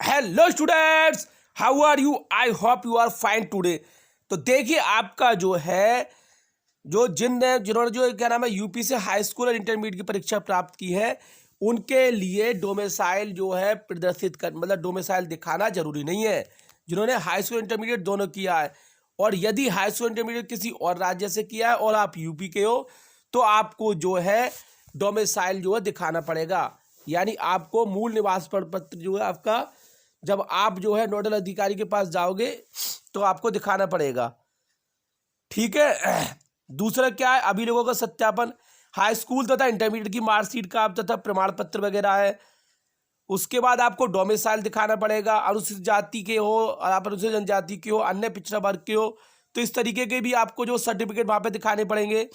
Hello students, how are you? I hope you are fine today. तो देखिए आपका जो है जिन्होंने जो क्या नाम है यूपी से हाई स्कूल और इंटरमीडिएट की परीक्षा प्राप्त की है, उनके लिए डोमिसाइल जो है प्रदर्शित कर मतलब डोमिसाइल दिखाना जरूरी नहीं है। जिन्होंने हाई स्कूल इंटरमीडिएट दोनों किया है, और यदि हाई स्कूल इंटरमीडिएट किसी और राज्य से किया है और आप यूपी के हो, तो आपको जो है डोमिसाइल जो है दिखाना पड़ेगा। यानी आपको मूल निवास प्रपत्र जो है आपका, जब आप जो है नोडल अधिकारी के पास जाओगे तो आपको दिखाना पड़ेगा। ठीक है। दूसरा क्या है, अभी लोगों का सत्यापन हाई स्कूल तथा इंटरमीडिएट की मार्कशीट का आप तथा प्रमाण पत्र वगैरह है। उसके बाद आपको डोमिसाइल दिखाना पड़ेगा। अनुसूचित जाति के हो और आप अनुसूचित जनजाति के हो, अन्य पिछड़ा वर्ग के हो, तो इस तरीके के भी आपको जो सर्टिफिकेट वहां पे दिखाने पड़ेंगे।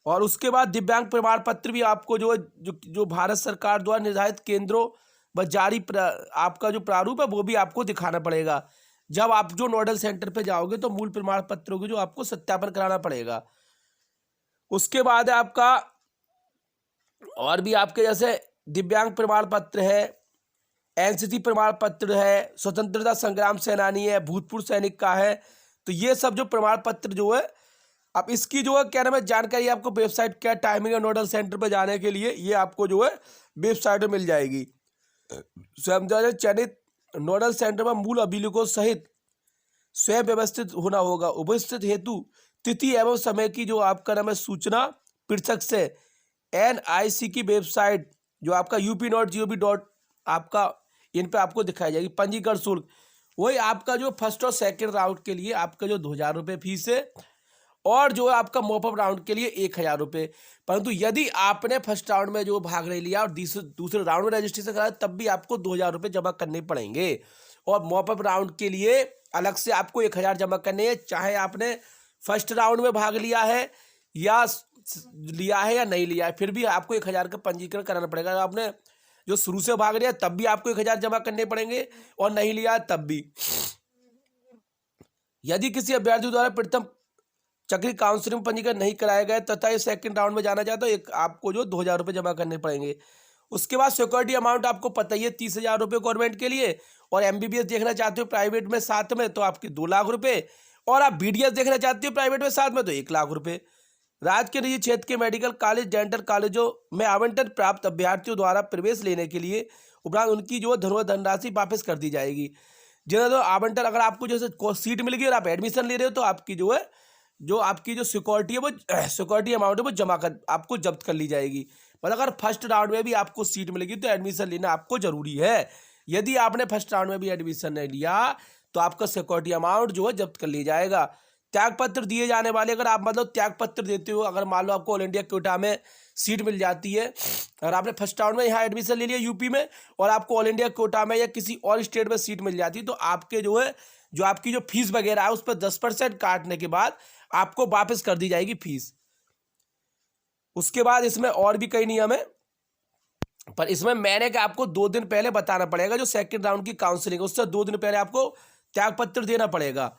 और उसके बाद दिव्यांग प्रमाण पत्र भी आपको जो भारत सरकार द्वारा निर्धारित केंद्रों व जारी आपका जो प्रारूप है वो भी आपको दिखाना पड़ेगा। जब आप जो नोडल सेंटर पे जाओगे तो मूल प्रमाण पत्रों की जो आपको सत्यापन कराना पड़ेगा। उसके बाद आपका और भी आपके जैसे दिव्यांग प्रमाण पत्र है, एनसीसी प्रमाण पत्र है, स्वतंत्रता संग्राम सेनानी है, भूतपूर्व सैनिक का है। तो ये सब जो प्रमाण पत्र जो है, अब इसकी जो है क्या नाम है जानकारी आपको वेबसाइट क्या टाइमिंग है नोडल सेंटर पर जाने के लिए, ये आपको जो है वेबसाइट में मिल जाएगी। स्वयं चयनित नोडल सेंटर पर मूल अभिलेखों सहित स्वयं व्यवस्थित होना होगा। उपस्थित हेतु तिथि एवं समय की जो आपका नाम है सूचना पृथक से एनआईसी की वेबसाइट जो आपका up.gov. आपका इन पे आपको दिखाई जाएगी। पंजीकरण शुल्क वही आपका जो फर्स्ट और सेकंड राउंड के लिए आपका जो 2,000 रुपये फीस है, और जो है आपका मॉपअप राउंड के लिए 1,000 रुपये। परंतु यदि आपने फर्स्ट राउंड में जो भाग नहीं लिया और दूसरे राउंड में रजिस्ट्रेशन कराया, तब भी आपको 2,000 रुपये जमा करने पड़ेंगे। और मॉपअप राउंड के लिए अलग से आपको 1,000 जमा करने हैं, चाहे आपने फर्स्ट राउंड में भाग लिया है या नहीं लिया है, फिर भी आपको 1,000 का पंजीकरण कराना पड़ेगा। अगर आपने जो शुरू से भाग लिया तब भी आपको 1,000 जमा करने पड़ेंगे, और नहीं लिया तब भी। यदि किसी अभ्यर्थी द्वारा प्रथम चक्री काउंसिलिंग में पंजीकरण नहीं कराया गया तथा ये सेकंड राउंड में जाना चाहता है, तो आपको जो 2,000 रुपये जमा करने पड़ेंगे। उसके बाद सिक्योरिटी अमाउंट आपको पता ही है 30,000 रुपये गवर्नमेंट के लिए, और एमबीबीएस देखना चाहते हो प्राइवेट में साथ में तो आपके 2 लाख रुपये, और आप बीडीएस देखना चाहते हो प्राइवेट में साथ में तो 1 लाख रुपये। राज्य के निजी क्षेत्र के मेडिकल कॉलेज डेंटल कॉलेजों में आवंटन प्राप्त अभ्यर्थियों द्वारा प्रवेश लेने के लिए उपरांत उनकी जो धनराशि वापस कर दी जाएगी। जिन्हें तो आवंटन अगर आपको जैसे सीट मिल गई और आप एडमिशन ले रहे हो, तो आपकी जो आपकी जो सिक्योरिटी है वो सिक्योरिटी अमाउंट है वो जमा कर आपको जब्त कर ली जाएगी। मतलब अगर फर्स्ट राउंड में भी आपको सीट मिलेगी तो एडमिशन लेना आपको जरूरी है। यदि आपने फर्स्ट राउंड में भी एडमिशन नहीं लिया तो आपका सिक्योरिटी अमाउंट जो है जब्त कर लिया जाएगा। त्याग पत्र दिए जाने वाले, अगर आप मतलब त्याग पत्र देते हो, अगर मान लो आपको ऑल इंडिया कोटा में सीट मिल जाती है और आपने फर्स्ट राउंड में यहाँ एडमिशन ले लिया यूपी में, और आपको ऑल इंडिया कोटा में या किसी और स्टेट में सीट मिल जाती है, तो आपके जो आपकी जो फीस वगैरह है उस पर 10% काटने के बाद आपको वापस कर दी जाएगी फीस। उसके बाद इसमें और भी कई नियम है, पर इसमें मैंने क्या आपको 2 दिन पहले बताना पड़ेगा। जो सेकंड राउंड की काउंसलिंग उससे 2 दिन पहले आपको त्याग पत्र देना पड़ेगा।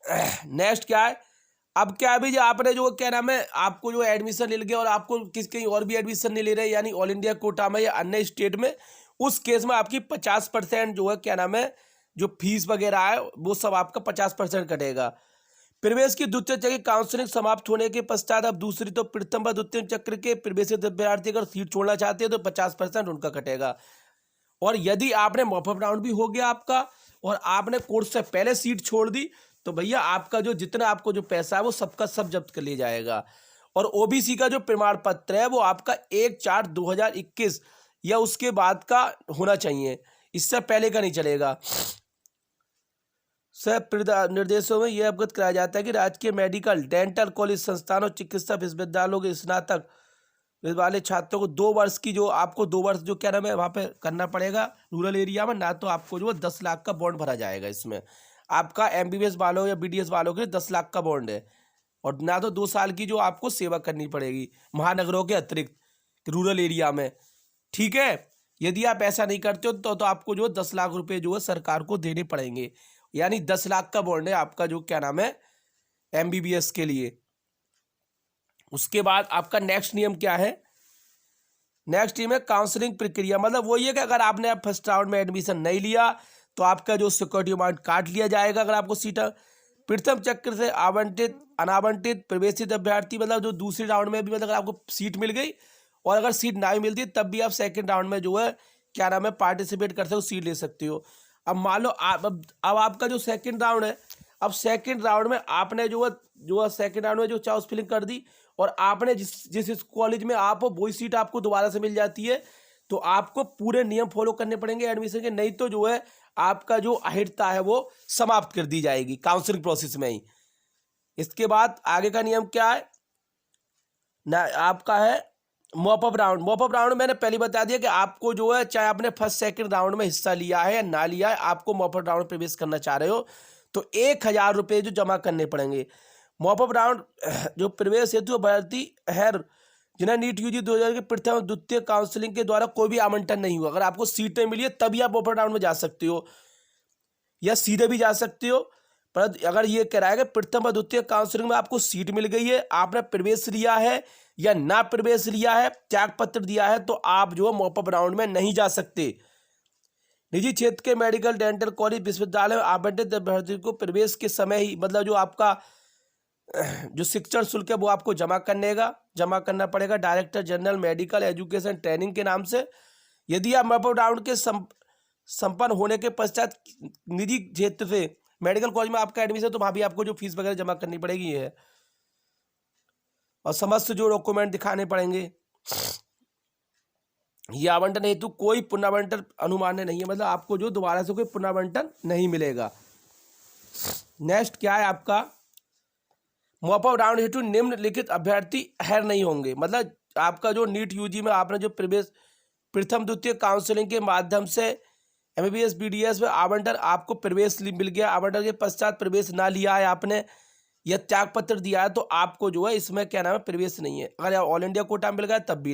नेक्स्ट क्या है, अब क्या है भी जो आपने जो क्या नाम है आपको जो एडमिशन ले गया और आपको कहीं और भी एडमिशन नहीं ले रहे, यानी ऑल इंडिया कोटा में या अन्य स्टेट में, उस केस में आपकी 50% जो है क्या नाम है जो फीस वगैरह है वो सब आपका 50% कटेगा। प्रवेश की द्वितीय चक्र की काउंसलिंग समाप्त होने के पश्चात अब दूसरी तो प्रथम व द्वितीय चक्र के प्रवेशित अभ्यर्थी अगर सीट छोड़ना चाहते हैं तो 50% उनका कटेगा। और यदि आपने मॉपअप राउंड भी हो गया आपका और आपने कोर्स से पहले सीट छोड़ दी, तो भैया आपका जो जितना आपको जो पैसा है वो सबका सब जब्त कर लिया जाएगा। और ओबीसी का जो प्रमाण पत्र है वो आपका 1/4/2021 या उसके बाद का होना चाहिए, इससे पहले का नहीं चलेगा। निर्देशों में यह अवगत कराया जाता है कि राजकीय मेडिकल डेंटल कॉलेज संस्थानों चिकित्सा विश्वविद्यालयों के स्नातक वाले छात्रों को 2 वर्ष की जो आपको 2 वर्ष जो क्या नाम है वहाँ पे करना पड़ेगा रूरल एरिया में, ना तो आपको जो 10 लाख का बॉन्ड भरा जाएगा। इसमें आपका एमबीबीएस वालों या बीडीएस वालों के लिए 10 लाख का बॉन्ड है, और ना तो 2 साल की जो आपको सेवा करनी पड़ेगी महानगरों के अतिरिक्त रूरल एरिया में। ठीक है, यदि आप ऐसा नहीं करते हो तो आपको जो 10 लाख रुपये जो है सरकार को देने पड़ेंगे, यानी 10 लाख का बॉन्ड है आपका जो क्या नाम है एमबीबीएस के लिए। उसके बाद आपका नेक्स्ट नियम क्या है, नेक्स्ट टीम है काउंसलिंग प्रक्रिया, मतलब वो ये कि अगर आपने फर्स्ट राउंड में एडमिशन नहीं लिया तो आपका जो सिक्योरिटी अमाउंट काट लिया जाएगा अगर आपको सीट। प्रथम चक्र से आवंटित अनावंटित प्रवेशित अभ्यर्थी, मतलब जो दूसरे राउंड में भी मतलब अगर आपको सीट मिल गई और अगर सीट ना भी मिलती तब भी आप सेकंड राउंड में जो है क्या नाम है पार्टिसिपेट कर सकते हो, सीट ले सकते हो। अब मान लो अब आपका जो सेकंड राउंड है, अब सेकंड राउंड में आपने जो है सेकंड राउंड में जो चॉइस फिलिंग कर दी और आपने जिस कॉलेज में आप हो वही सीट आपको दोबारा से मिल जाती है, तो आपको पूरे नियम फॉलो करने पड़ेंगे एडमिशन के, नहीं तो जो है आपका जो अहिर्ता है वो समाप्त कर दी जाएगी काउंसलिंग प्रोसेस में ही। इसके बाद आगे का नियम क्या है ना, आपका है मॉपअप राउंड। मॉपअप राउंड मैंने पहले बता दिया कि आपको जो है चाहे आपने फर्स्ट सेकंड राउंड में हिस्सा लिया है या ना लिया है, आपको मॉपअप राउंड प्रवेश करना चाह रहे हो तो 1000 रुपये जो जमा करने पड़ेंगे। मॉपअप राउंड जो प्रवेश हेतु अभ्यर्थी है जिन्हें नीट यूजी 2000 के प्रथम द्वितीय काउंसलिंग के द्वारा कोई भी आवंटन नहीं हुआ, अगर आपको सीटें मिली है तभी आप मॉपअप राउंड में जा सकते हो या सीधे भी जा सकते हो। पर अगर ये कह रहा है कि प्रथम और द्वितीय काउंसलिंग में आपको सीट मिल गई है, आपने प्रवेश लिया है या ना प्रवेश लिया है, त्याग पत्र दिया है, तो आप जो है मॉपअप राउंड में नहीं जा सकते। निजी क्षेत्र के मेडिकल, डेंटल कॉलेज, विश्वविद्यालय में आवंटित अभ्यर्थी को प्रवेश के समय ही मतलब जो आपका जो शिक्षण शुल्क है वो आपको जमा करना पड़ेगा director general medical education training के नाम से। यदि आप मॉपअप राउंड के संपन्न होने के पश्चात निजी क्षेत्र से मेडिकल कॉलेज में आपका एडमिशन, तो वहाँ भी आपको जो फीस वगैरह जमा करनी पड़ेगी ये है, और समस्त जो डॉक्यूमेंट दिखाने पड़ेंगे। ये आवंटन हेतु कोई पुनरावंटन अनुमान्य नहीं है, मतलब आपको जो दोबारा से कोई पुनरावंटन नहीं मिलेगा। नेक्स्ट क्या है आपका मॉपअप राउंड हेतु निम्नलिखित अभ्यर्थी अहर नहीं होंगे, मतलब आपका जो नीट यूजी में आपने जो प्रवेश प्रथम द्वितीय काउंसलिंग के माध्यम से एमबीबीएस बीडीएस में आवंटन आपको प्रवेश मिल गया, आवंटन के पश्चात प्रवेश ना लिया है आपने या त्याग पत्र दिया है, तो आपको जो है इसमें क्या नाम है प्रवेश नहीं है। अगर ऑल इंडिया कोटा मिल गया तब भी